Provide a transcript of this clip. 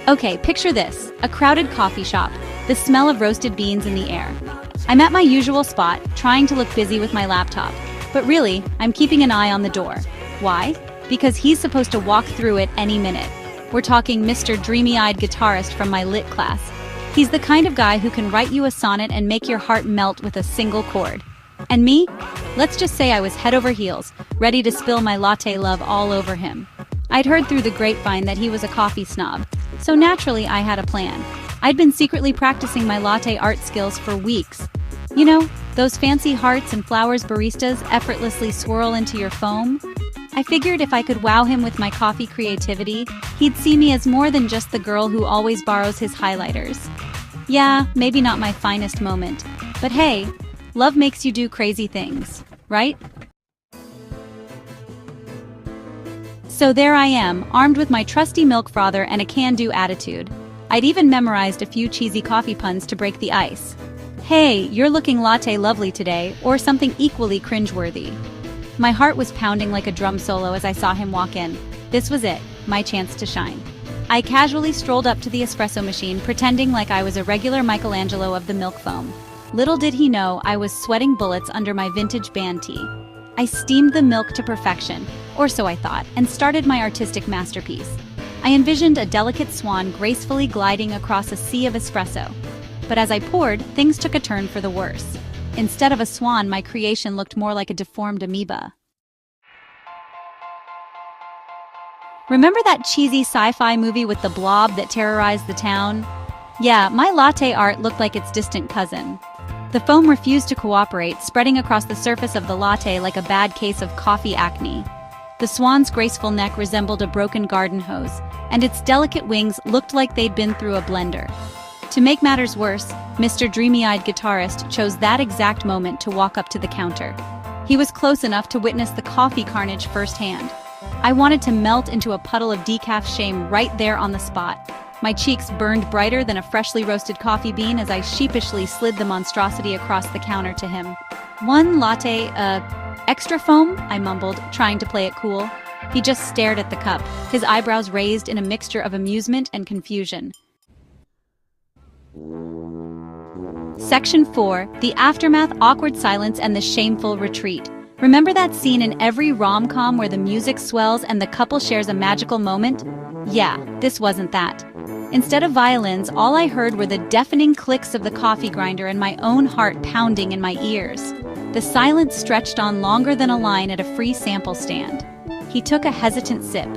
Okay, picture this, a crowded coffee shop, the smell of roasted beans in the air. I'm at my usual spot, trying to look busy with my laptop, but really, I'm keeping an eye on the door. Why? Because he's supposed to walk through it any minute. We're talking Mr. Dreamy-Eyed Guitarist from my lit class. He's the kind of guy who can write you a sonnet and make your heart melt with a single chord. And me? Let's just say I was head over heels, ready to spill my latte love all over him. I'd heard through the grapevine that he was a coffee snob, so naturally I had a plan. I'd been secretly practicing my latte art skills for weeks. You know, those fancy hearts and flowers baristas effortlessly swirl into your foam? I figured if I could wow him with my coffee creativity, he'd see me as more than just the girl who always borrows his highlighters. Yeah, maybe not my finest moment, but hey, love makes you do crazy things, right? So there I am, armed with my trusty milk frother and a can-do attitude. I'd even memorized a few cheesy coffee puns to break the ice. Hey, you're looking latte lovely today, or something equally cringeworthy. My heart was pounding like a drum solo as I saw him walk in. This was it, my chance to shine. I casually strolled up to the espresso machine, pretending like I was a regular Michelangelo of the milk foam. Little did he know I was sweating bullets under my vintage band tee. I steamed the milk to perfection, or so I thought, and started my artistic masterpiece. I envisioned a delicate swan gracefully gliding across a sea of espresso. But as I poured, things took a turn for the worse. Instead of a swan, my creation looked more like a deformed amoeba. Remember that cheesy sci-fi movie with the blob that terrorized the town? Yeah, my latte art looked like its distant cousin. The foam refused to cooperate, spreading across the surface of the latte like a bad case of coffee acne. The swan's graceful neck resembled a broken garden hose, and its delicate wings looked like they'd been through a blender. To make matters worse, Mr. Dreamy-Eyed Guitarist chose that exact moment to walk up to the counter. He was close enough to witness the coffee carnage firsthand. I wanted to melt into a puddle of decaf shame right there on the spot. My cheeks burned brighter than a freshly roasted coffee bean as I sheepishly slid the monstrosity across the counter to him. "One latte, extra foam?" I mumbled, trying to play it cool. He just stared at the cup, his eyebrows raised in a mixture of amusement and confusion. Section 4. The Aftermath, Awkward Silence, and the Shameful Retreat. Remember that scene in every rom-com where the music swells and the couple shares a magical moment? Yeah, this wasn't that. Instead of violins, all I heard were the deafening clicks of the coffee grinder and my own heart pounding in my ears. The silence stretched on longer than a line at a free sample stand. He took a hesitant sip,